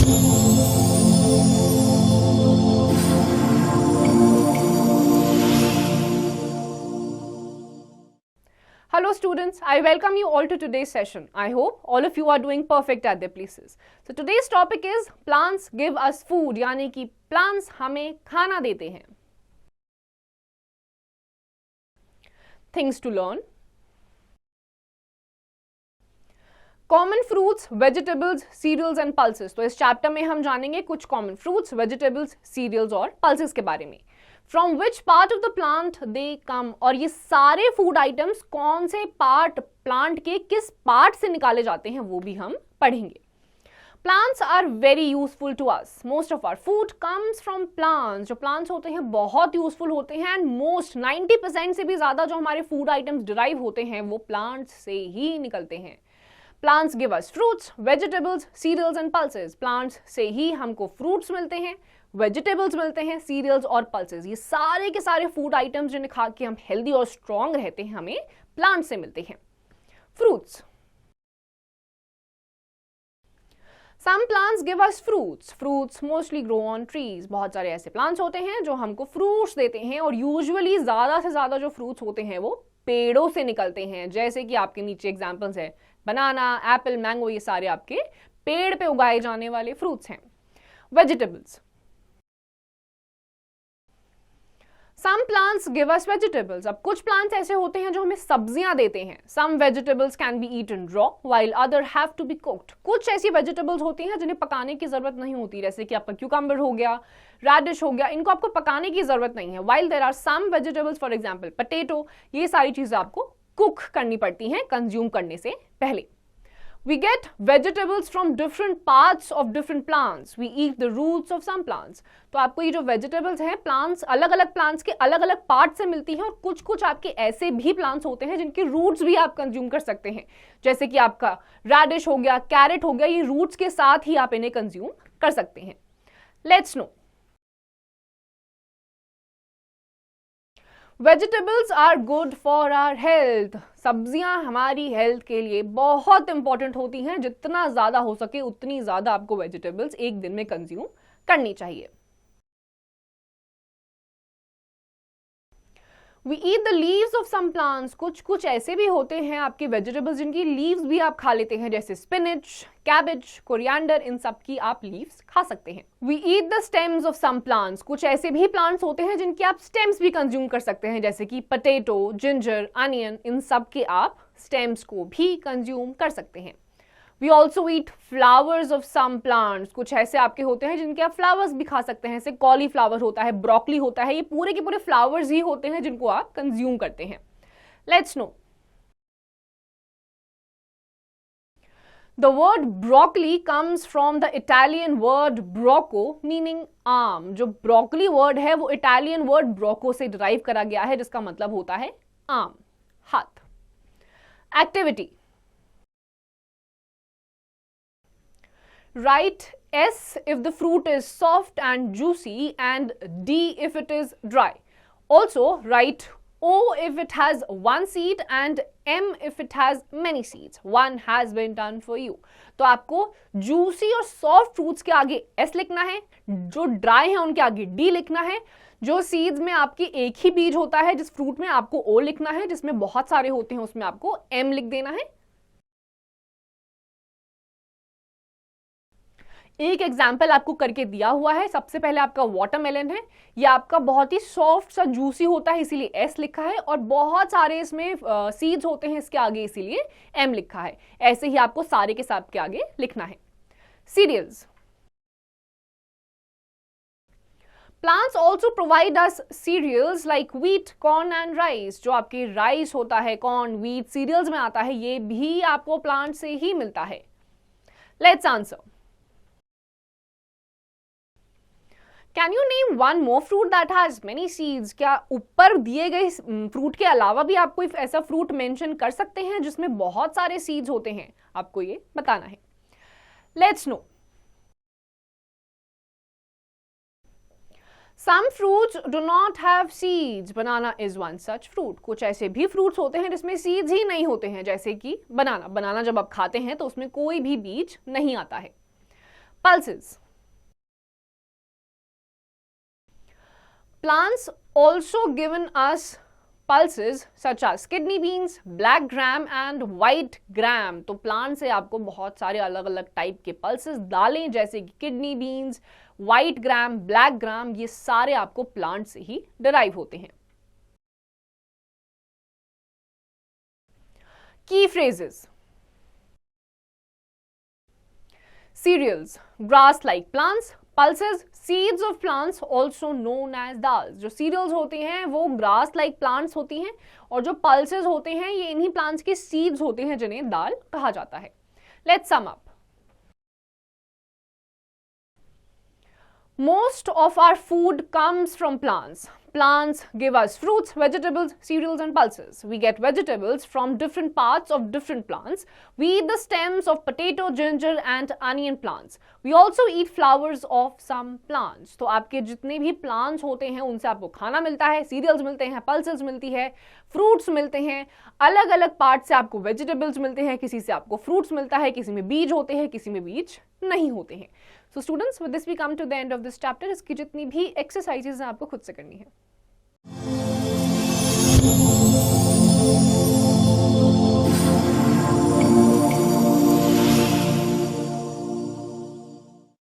Hello students, I welcome you all to today's session. I hope all of you are doing perfect at their places. So today's topic is plants give us food, यानी कि plants हमें खाना देते हैं. Things to learn. Common fruits, vegetables, cereals and pulses. तो इस chapter में हम जानेंगे कुछ common fruits, vegetables, cereals और pulses के बारे में. From which part of the plant they come, और ये सारे फूड आइटम्स कौन से पार्ट प्लांट के किस पार्ट से निकाले जाते हैं वो भी हम पढ़ेंगे. Plants are very useful to us. Most of our food comes from plants. जो plants होते हैं बहुत यूजफुल होते हैं and most 90% से भी ज़्यादा जो हमारे फूड आइटम्स डिराइव होते हैं वो plants से ही निकलते हैं. Plants give us fruits, vegetables, cereals and pulses. Plants से ही हमको fruits मिलते हैं, वेजिटेबल्स मिलते हैं, सीरियल्स और पल्सेस. ये सारे के सारे फूड आइटम्स जिन्हें खा के हम हेल्दी और स्ट्रॉन्ग रहते हैं हमें प्लांट से मिलते हैं. Fruits. Some plants give us fruits. Fruits mostly grow on trees. बहुत सारे ऐसे प्लांट्स होते हैं जो हमको फ्रूट्स देते हैं और यूजुअली ज्यादा से ज्यादा जो फ्रूट्स होते हैं वो पेड़ों से निकलते हैं. जैसे कि आपके नीचे एग्जांपल्स है बनाना, एप्पल, मैंगो, ये सारे आपके पेड़ पे उगाए जाने वाले फ्रूट्स हैं. Vegetables. Some plants give us vegetables. अब कुछ plants ऐसे होते हैं जो हमें सब्जियां देते हैं. Some vegetables can be eaten raw, while other have to be cooked. कुछ ऐसी vegetables होती हैं जिन्हें पकाने की जरूरत नहीं होती, जैसे कि आपका cucumber हो गया, radish हो गया, इनको आपको पकाने की जरूरत नहीं है. While there are some vegetables, for example, potato, ये सारी चीजें आपको कुक करनी पड़ती हैं कंज्यूम करने से पहले. We get vegetables from different parts of different plants. We eat the roots of some plants. तो आपको ये जो vegetables हैं plants अलग अलग plants के अलग अलग पार्ट से मिलती हैं और कुछ कुछ आपके ऐसे भी plants होते हैं जिनके roots भी आप कंज्यूम कर सकते हैं. जैसे कि आपका radish हो गया, carrot हो गया, ये roots के साथ ही आप इन्हें कंज्यूम कर सकते हैं. Let's know. Vegetables are good for our health. सब्जियां हमारी हेल्थ के लिए बहुत इंपॉर्टेंट होती हैं. जितना ज्यादा हो सके उतनी ज्यादा आपको वेजिटेबल्स एक दिन में कंज्यूम करनी चाहिए. We eat the leaves of some plants. कुछ ऐसे भी होते हैं आपके वेजिटेबल्स जिनकी लीव्स भी आप खा लेते हैं, जैसे स्पिनच, कैबेज, कोरिएंडर, इन सब की आप लीव्स खा सकते हैं. We eat the stems of some plants. कुछ ऐसे भी प्लांट्स होते हैं जिनके आप स्टेम्स भी कंज्यूम कर सकते हैं, जैसे कि पोटैटो, जिंजर, अनियन, इन सब के आप स्टेम्स को भी कंज्यूम कर सकते हैं. We also eat flowers of some plants. कुछ ऐसे आपके होते हैं जिनके आप फ्लावर्स भी खा सकते हैं, जैसे कॉलीफ्लावर होता है, ब्रोकली होता है, ये पूरे के पूरे फ्लावर्स ही होते हैं जिनको आप कंज्यूम करते हैं. Let's know. The word broccoli comes from the Italian word brocco, meaning arm. जो broccoli word है वो Italian word brocco से derive करा गया है, जिसका मतलब होता है arm, हाथ. Activity. Write S if the fruit is soft and juicy and D if it is dry. Also write O if it has one seed and M if it has many seeds. One has been done for you. तो आपको juicy और soft fruits के आगे S लिखना है, जो dry है उनके आगे D लिखना है, जो seeds में आपकी एक ही बीज होता है जिस fruit में आपको O लिखना है, जिसमें बहुत सारे होते हैं उसमें आपको M लिख देना है. एक एग्जाम्पल आपको करके दिया हुआ है. सबसे पहले आपका वाटरमेलन है, ये आपका बहुत ही सॉफ्ट सा जूसी होता है इसीलिए एस लिखा है, और बहुत सारे इसमें सीड्स होते हैं इसके आगे इसीलिए एम लिखा है. ऐसे ही आपको सारे के साथ के आगे लिखना है. Cereals. Plants also provide us cereals like wheat, corn and rice. जो आपके राइस होता है, कॉर्न, व्हीट सीरियल्स में आता है, ये भी आपको प्लांट से ही मिलता है. Let's answer. Can you name one more fruit that has many seeds? क्या ऊपर दिए गए फ्रूट के अलावा भी आप कोई ऐसा फ्रूट मेंशन कर सकते हैं जिसमें बहुत सारे सीड्स होते हैं? आपको ये बताना है. Let's know. Some fruits do not have seeds. Banana is one such fruit. कुछ ऐसे भी फ्रूट्स होते हैं जिसमें सीड्स ही नहीं होते हैं, जैसे कि बनाना. बनाना जब आप खाते हैं तो उसमें कोई भी बीज नहीं आता है. pulses. Plants also given us pulses such as kidney beans, black gram and white gram. तो प्लांट से आपको बहुत सारे अलग अलग टाइप के पल्सेस डालें, जैसे कि किडनी बीन्स, व्हाइट ग्राम, ब्लैक ग्राम, ये सारे आपको प्लांट से ही डिराइव होते हैं. की phrases: cereals, grass like plants, pulses, seeds of plants also known as dals. जो cereals होते हैं वो grass like plants होती हैं और जो pulses होते हैं ये इन्हीं plants के seeds होते हैं जिन्हें दाल कहा जाता है. Let's sum up. Most of our food comes from plants. Plants give us fruits, vegetables, cereals and pulses. We get vegetables from different parts of different plants. We eat the stems of potato, ginger and onion plants. We also eat flowers of some plants. तो आपके जितने भी plants होते हैं उनसे आपको खाना मिलता है, cereals मिलते हैं, pulses मिलती है, fruits मिलते हैं, अलग अलग पार्ट से आपको vegetables मिलते हैं, किसी से आपको fruits मिलता है, किसी में बीज होते हैं, किसी में बीज नहीं होते हैं. So students, with this we come to the end of this chapter. इसकी जितनी भी exercises हैं आपको खुद से करनी है.